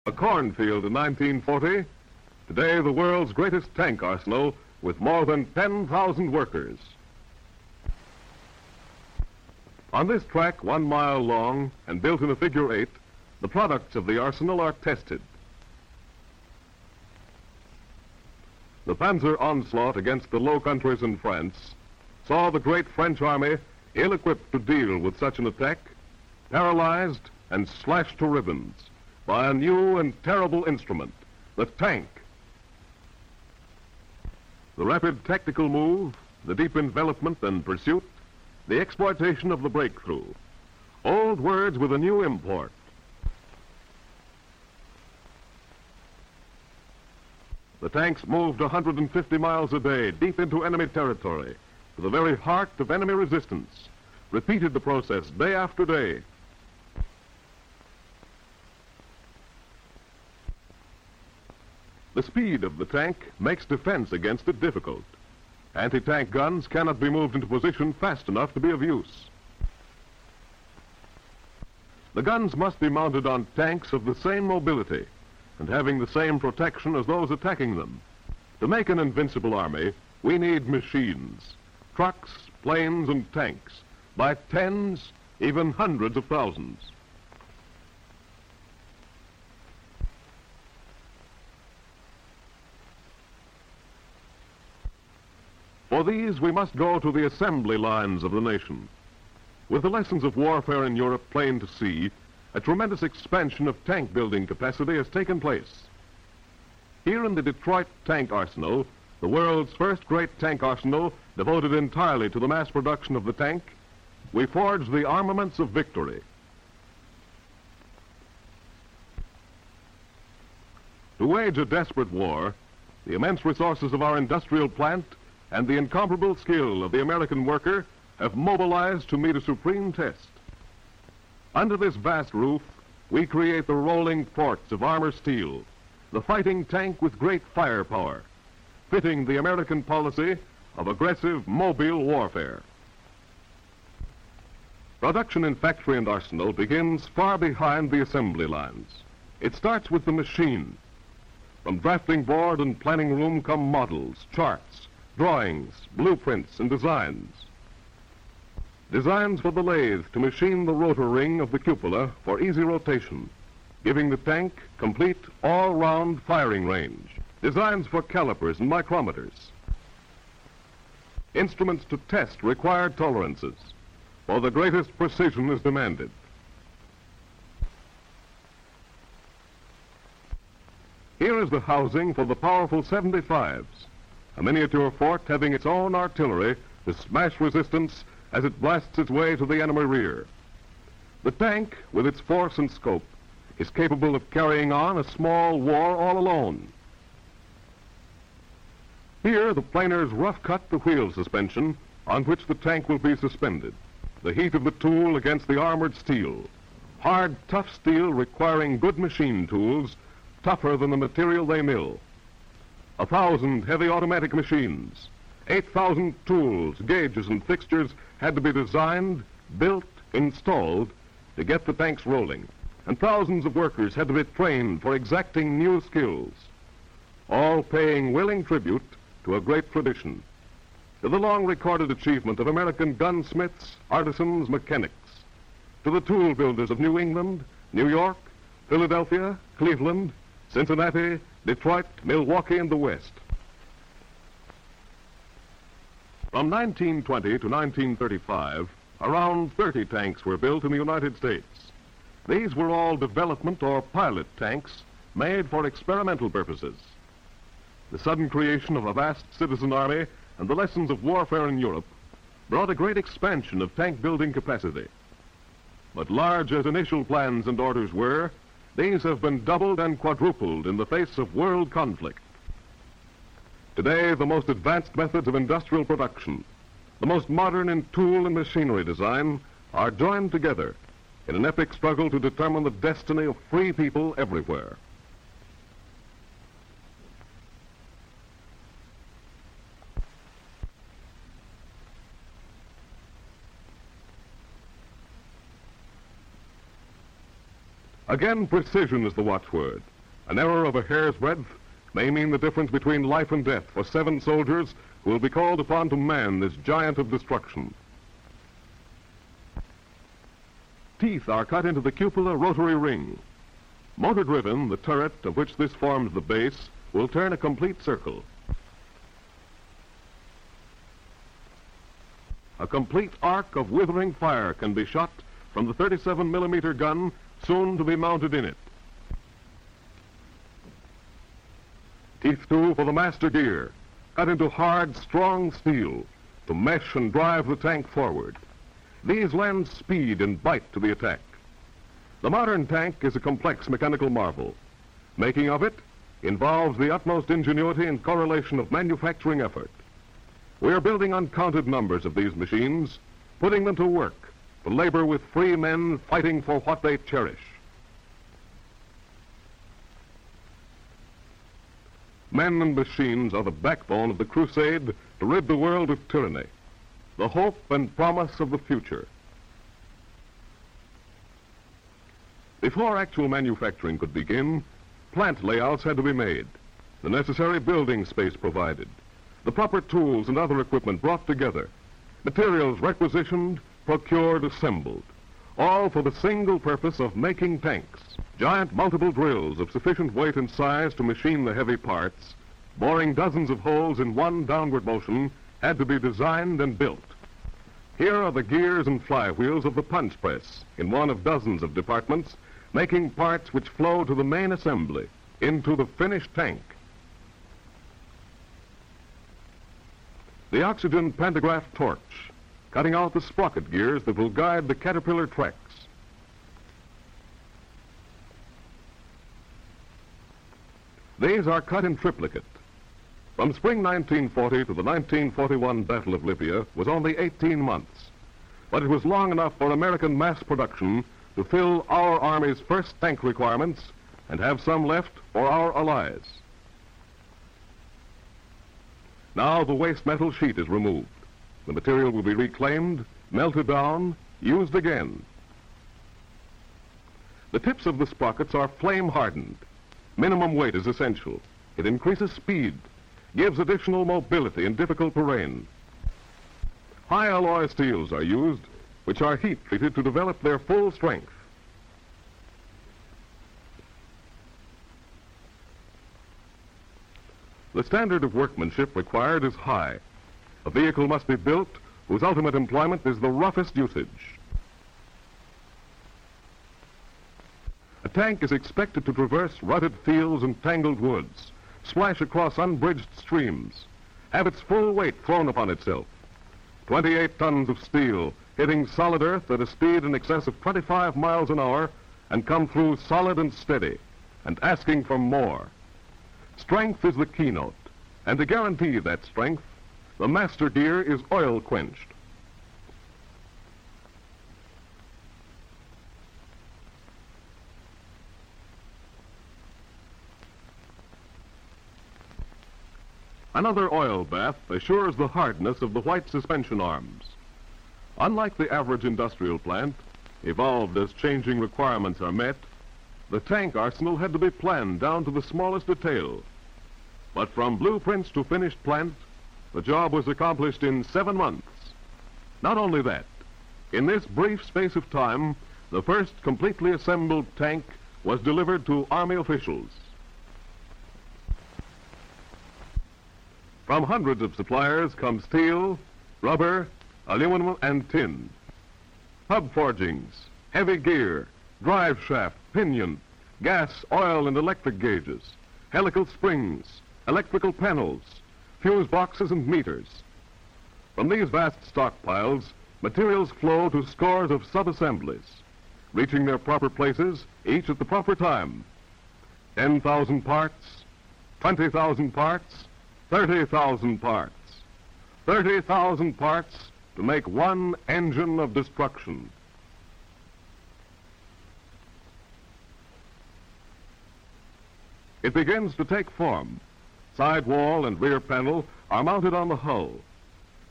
A cornfield in 1940, today the world's greatest tank arsenal with more than 10,000 workers. On this track, 1 mile long and built in a figure 8, the products of the arsenal are tested. The Panzer onslaught against the Low Countries in France saw the great French army ill-equipped to deal with such an attack, paralyzed and slashed to ribbons by a new and terrible instrument, the tank. The rapid tactical move, the deep envelopment and pursuit, the exploitation of the breakthrough. Old words with a new import. The tanks moved 150 miles a day deep into enemy territory, to the very heart of enemy resistance, repeated the process day after day. The speed of the tank makes defense against it difficult. Anti-tank guns cannot be moved into position fast enough to be of use. The guns must be mounted on tanks of the same mobility and having the same protection as those attacking them. To make an invincible army, we need machines, trucks, planes, and tanks, by tens, even hundreds of thousands. For these, we must go to the assembly lines of the nation. With the lessons of warfare in Europe plain to see, a tremendous expansion of tank building capacity has taken place. Here in the Detroit Tank Arsenal, the world's first great tank arsenal devoted entirely to the mass production of the tank, we forged the armaments of victory. To wage a desperate war, the immense resources of our industrial plant and the incomparable skill of the American worker have mobilized to meet a supreme test. Under this vast roof, we create the rolling forts of armor steel, the fighting tank with great firepower, fitting the American policy of aggressive mobile warfare. Production in factory and arsenal begins far behind the assembly lines. It starts with the machine. From drafting board and planning room come models, charts, drawings, blueprints, and designs. Designs for the lathe to machine the rotor ring of the cupola for easy rotation, giving the tank complete all-round firing range. Designs for calipers and micrometers. Instruments to test required tolerances, for the greatest precision is demanded. Here is the housing for the powerful 75s, a miniature fort having its own artillery to smash resistance as it blasts its way to the enemy rear. The tank, with its force and scope, is capable of carrying on a small war all alone. Here, the planers rough-cut the wheel suspension on which the tank will be suspended. The heat of the tool against the armored steel. Hard, tough steel requiring good machine tools, tougher than the material they mill. 1,000 heavy automatic machines, 8,000 tools, gauges, and fixtures had to be designed, built, installed to get the tanks rolling, and thousands of workers had to be trained for exacting new skills, all paying willing tribute to a great tradition, to the long-recorded achievement of American gunsmiths, artisans, mechanics, to the tool builders of New England, New York, Philadelphia, Cleveland, Cincinnati, Detroit, Milwaukee, and the West. From 1920 to 1935, around 30 tanks were built in the United States. These were all development or pilot tanks made for experimental purposes. The sudden creation of a vast citizen army and the lessons of warfare in Europe brought a great expansion of tank building capacity. But large as initial plans and orders were, these have been doubled and quadrupled in the face of world conflict. Today, the most advanced methods of industrial production, the most modern in tool and machinery design, are joined together in an epic struggle to determine the destiny of free people everywhere. Again, precision is the watchword. An error of a hair's breadth may mean the difference between life and death for 7 soldiers who will be called upon to man this giant of destruction. Teeth are cut into the cupola rotary ring. Motor-driven, the turret, of which this forms the base, will turn a complete circle. A complete arc of withering fire can be shot from the 37mm gun soon to be mounted in it. Teeth, too, for the master gear, cut into hard, strong steel to mesh and drive the tank forward. These lend speed and bite to the attack. The modern tank is a complex mechanical marvel. Making of it involves the utmost ingenuity and correlation of manufacturing effort. We are building uncounted numbers of these machines, putting them to work, to labor with free men fighting for what they cherish. Men and machines are the backbone of the crusade to rid the world of tyranny, the hope and promise of the future. Before actual manufacturing could begin, plant layouts had to be made, the necessary building space provided, the proper tools and other equipment brought together, materials requisitioned, procured, assembled, all for the single purpose of making tanks. Giant multiple drills of sufficient weight and size to machine the heavy parts, boring dozens of holes in one downward motion, had to be designed and built. Here are the gears and flywheels of the punch press in one of dozens of departments, making parts which flow to the main assembly, into the finished tank. The oxygen pantograph torch, cutting out the sprocket gears that will guide the Caterpillar Trex. These are cut in triplicate. From spring 1940 to the 1941 Battle of Libya was only 18 months, but it was long enough for American mass production to fill our Army's first tank requirements and have some left for our allies. Now the waste metal sheet is removed. The material will be reclaimed, melted down, used again. The tips of the sprockets are flame hardened. Minimum weight is essential. It increases speed, gives additional mobility in difficult terrain. High alloy steels are used, which are heat treated to develop their full strength. The standard of workmanship required is high. A vehicle must be built whose ultimate employment is the roughest usage. A tank is expected to traverse rutted fields and tangled woods, splash across unbridged streams, have its full weight thrown upon itself. 28 tons of steel hitting solid earth at a speed in excess of 25 miles an hour and come through solid and steady and asking for more. Strength is the keynote, and to guarantee that strength, the master gear is oil quenched. Another oil bath assures the hardness of the white suspension arms. Unlike the average industrial plant, evolved as changing requirements are met, the tank arsenal had to be planned down to the smallest detail. But from blueprints to finished plant, the job was accomplished in 7 months. Not only that, in this brief space of time, the first completely assembled tank was delivered to Army officials. From hundreds of suppliers come steel, rubber, aluminum, and tin. Hub forgings, heavy gear, drive shaft, pinion, gas, oil, and electric gauges, helical springs, electrical panels, fuse boxes, and meters. From these vast stockpiles, materials flow to scores of sub-assemblies, reaching their proper places, each at the proper time. 10,000 parts, 20,000 parts, 30,000 parts. 30,000 parts to make one engine of destruction. It begins to take form. Side wall and rear panel are mounted on the hull.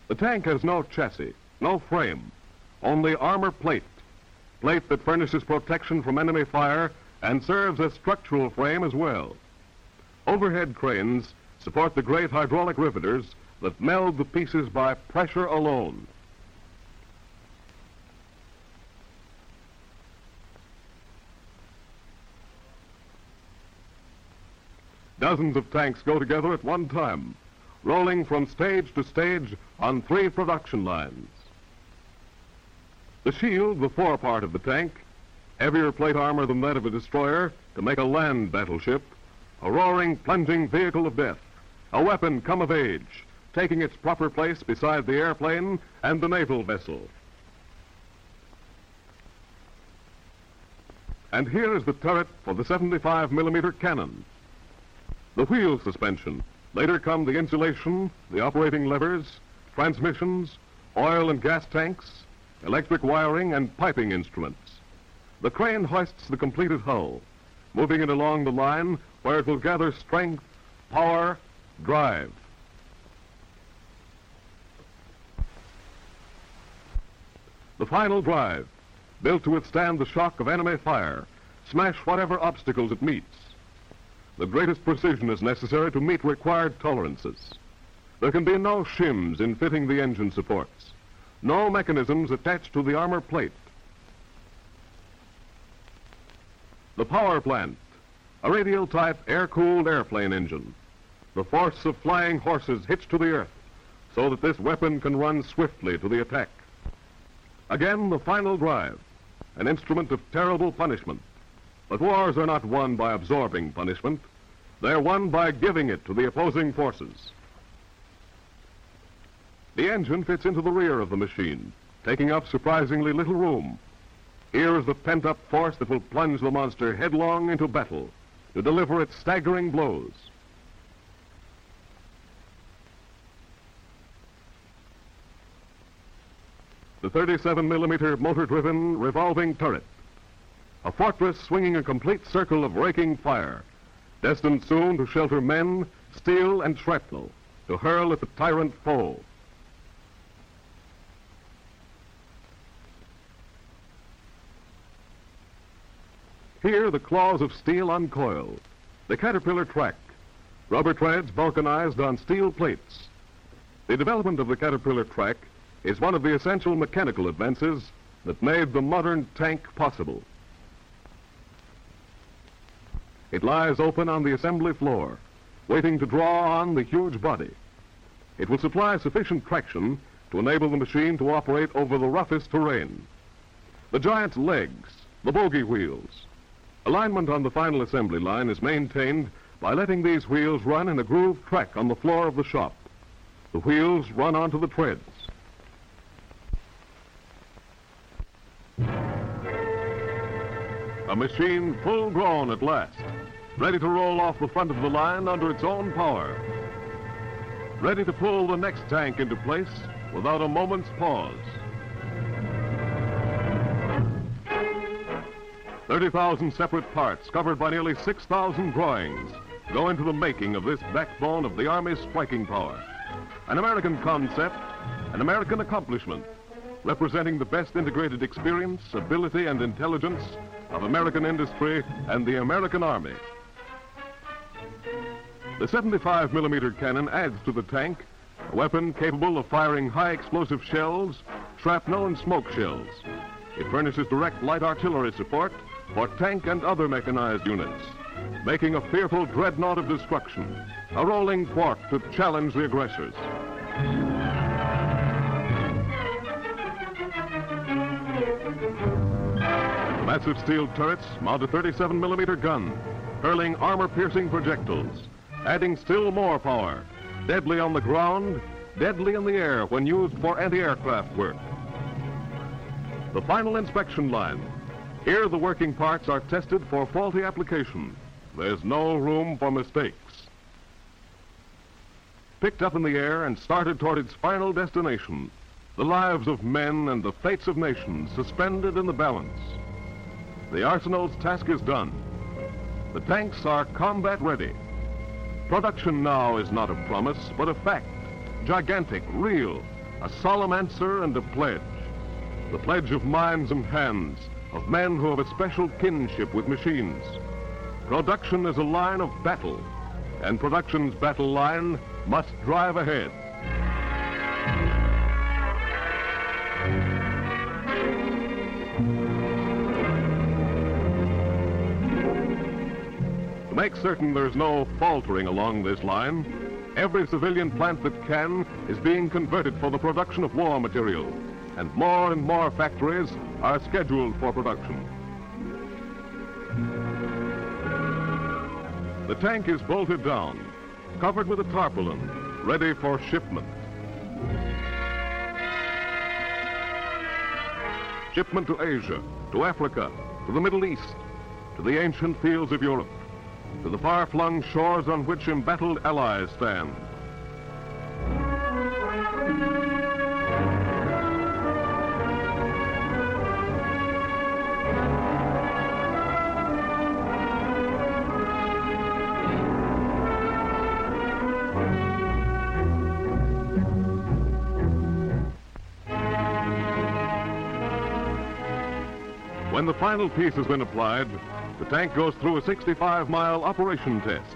The tank has no chassis, no frame, only armor plate. Plate that furnishes protection from enemy fire and serves as structural frame as well. Overhead cranes support the great hydraulic riveters that meld the pieces by pressure alone. Dozens of tanks go together at one time, rolling from stage to stage on 3 production lines. The shield, the forepart of the tank, heavier plate armor than that of a destroyer to make a land battleship, a roaring, plunging vehicle of death, a weapon come of age, taking its proper place beside the airplane and the naval vessel. And here is the turret for the 75-millimeter cannon. The wheel suspension. Later come the insulation, the operating levers, transmissions, oil and gas tanks, electric wiring, and piping instruments. The crane hoists the completed hull, moving it along the line where it will gather strength, power, drive. The final drive, built to withstand the shock of enemy fire, smash whatever obstacles it meets. The greatest precision is necessary to meet required tolerances. There can be no shims in fitting the engine supports, no mechanisms attached to the armor plate. The power plant, a radial-type air-cooled airplane engine, the force of flying horses hitched to the earth so that this weapon can run swiftly to the attack. Again, the final drive, an instrument of terrible punishment. But wars are not won by absorbing punishment. They're won by giving it to the opposing forces. The engine fits into the rear of the machine, taking up surprisingly little room. Here is the pent-up force that will plunge the monster headlong into battle to deliver its staggering blows. The 37-millimeter motor-driven revolving turret, a fortress swinging a complete circle of raking fire, destined soon to shelter men, steel, and shrapnel, to hurl at the tyrant foe. Here, the claws of steel uncoil, the Caterpillar track, rubber treads vulcanized on steel plates. The development of the Caterpillar track is one of the essential mechanical advances that made the modern tank possible. It lies open on the assembly floor, waiting to draw on the huge body. It will supply sufficient traction to enable the machine to operate over the roughest terrain. The giant's legs, the bogie wheels. Alignment on the final assembly line is maintained by letting these wheels run in a grooved track on the floor of the shop. The wheels run onto the treads. A machine full grown at last, ready to roll off the front of the line under its own power. Ready to pull the next tank into place without a moment's pause. 30,000 separate parts covered by nearly 6,000 drawings go into the making of this backbone of the Army's striking power. An American concept, an American accomplishment, representing the best integrated experience, ability, and intelligence of American industry and the American Army. The 75-millimeter cannon adds to the tank a weapon capable of firing high explosive shells, shrapnel, and smoke shells. It furnishes direct light artillery support for tank and other mechanized units, making a fearful dreadnought of destruction, a rolling fort to challenge the aggressors. The massive steel turrets mount a 37-millimeter gun, hurling armor-piercing projectiles, adding still more power, deadly on the ground, deadly in the air when used for anti-aircraft work. The final inspection line. Here the working parts are tested for faulty application. There's no room for mistakes. Picked up in the air and started toward its final destination, the lives of men and the fates of nations suspended in the balance. The arsenal's task is done. The tanks are combat ready. Production now is not a promise, but a fact, gigantic, real, a solemn answer and a pledge. The pledge of minds and hands, of men who have a special kinship with machines. Production is a line of battle, and production's battle line must drive ahead. To make certain there's no faltering along this line, every civilian plant that can is being converted for the production of war material, and more factories are scheduled for production. The tank is bolted down, covered with a tarpaulin, ready for shipment. Shipment to Asia, to Africa, to the Middle East, to the ancient fields of Europe, to the far-flung shores on which embattled allies stand. When the final piece has been applied, the tank goes through a 65-mile operation test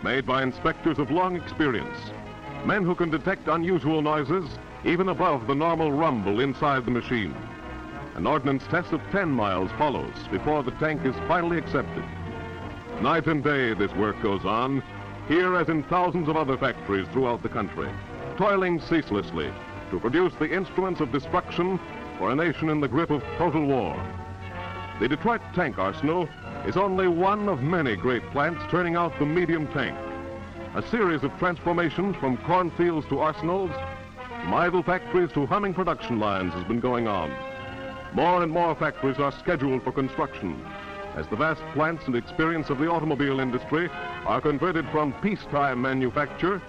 made by inspectors of long experience, men who can detect unusual noises even above the normal rumble inside the machine. An ordnance test of 10 miles follows before the tank is finally accepted. Night and day this work goes on, here as in thousands of other factories throughout the country, toiling ceaselessly to produce the instruments of destruction for a nation in the grip of total war. The Detroit Tank Arsenal is only one of many great plants turning out the medium tank. A series of transformations from cornfields to arsenals, from idle factories to humming production lines has been going on. More and more factories are scheduled for construction as the vast plants and experience of the automobile industry are converted from peacetime manufacture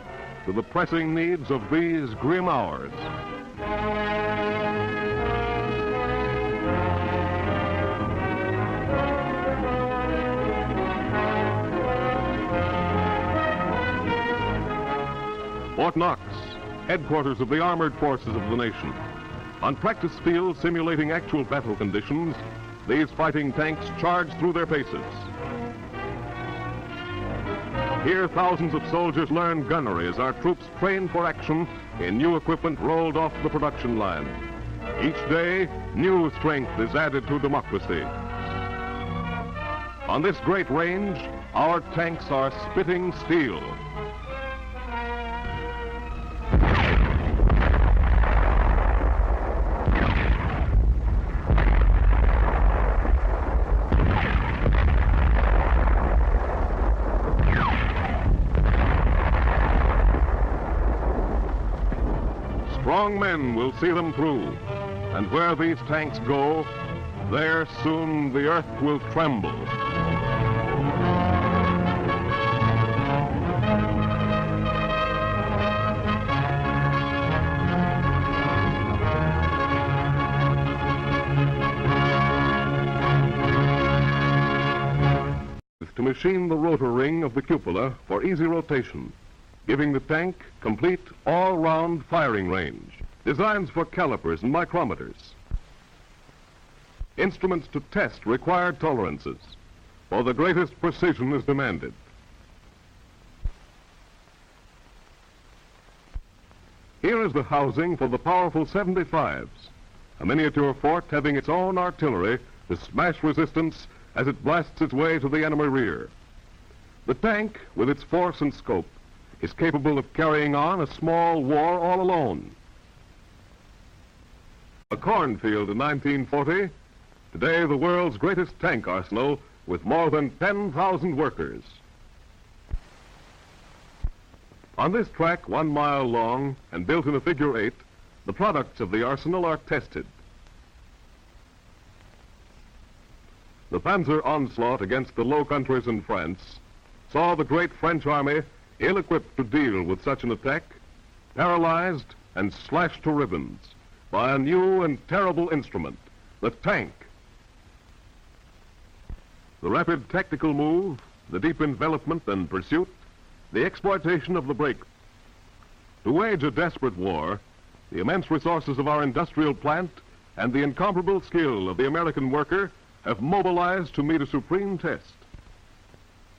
to the pressing needs of these grim hours. Fort Knox, headquarters of the armored forces of the nation. On practice fields simulating actual battle conditions, these fighting tanks charge through their paces. Here, thousands of soldiers learn gunnery as our troops train for action in new equipment rolled off the production line. Each day, new strength is added to democracy. On this great range, our tanks are spitting steel. Strong men will see them through, and where these tanks go, there soon the earth will tremble. To machine the rotor ring of the cupola for easy rotation, giving the tank complete all-round firing range. Designs for calipers and micrometers. Instruments to test required tolerances, for the greatest precision is demanded. Here is the housing for the powerful 75s, a miniature fort having its own artillery to smash resistance as it blasts its way to the enemy rear. The tank, with its force and scope, is capable of carrying on a small war all alone. A cornfield in 1940, today the world's greatest tank arsenal with more than 10,000 workers. On this track, 1 mile long and built in a figure 8, the products of the arsenal are tested. The Panzer onslaught against the Low Countries and France saw the great French army ill-equipped to deal with such an attack, paralyzed and slashed to ribbons by a new and terrible instrument, the tank. The rapid tactical move, the deep envelopment and pursuit, the exploitation of the break. To wage a desperate war, the immense resources of our industrial plant and the incomparable skill of the American worker have mobilized to meet a supreme test.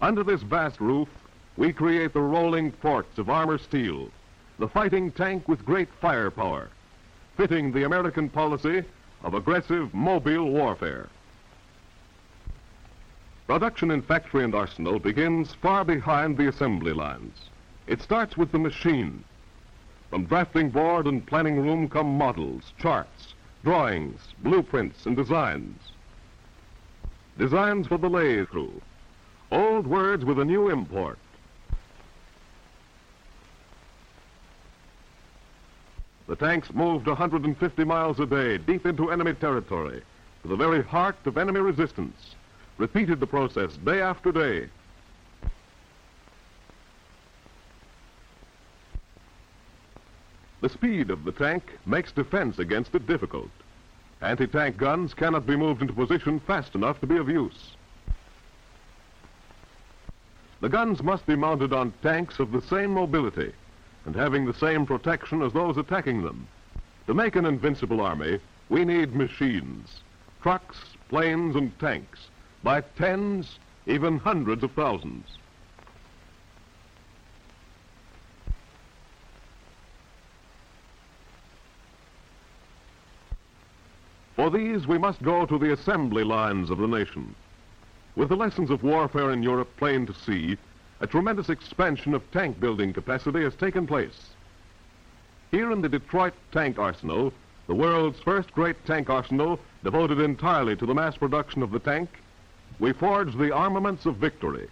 Under this vast roof, we create the rolling forts of armor steel, the fighting tank with great firepower, fitting the American policy of aggressive mobile warfare. Production in factory and arsenal begins far behind the assembly lines. It starts with the machine. From drafting board and planning room come models, charts, drawings, blueprints, and designs. Designs for the lathe crew. Old words with a new import. The tanks moved 150 miles a day deep into enemy territory, to the very heart of enemy resistance. Repeated the process day after day. The speed of the tank makes defense against it difficult. Anti-tank guns cannot be moved into position fast enough to be of use. The guns must be mounted on tanks of the same mobility and having the same protection as those attacking them. To make an invincible army, we need machines, trucks, planes, and tanks, by tens, even hundreds of thousands. For these, we must go to the assembly lines of the nation. With the lessons of warfare in Europe plain to see, a tremendous expansion of tank building capacity has taken place. Here in the Detroit Tank Arsenal, the world's first great tank arsenal devoted entirely to the mass production of the tank, we forged the armaments of victory.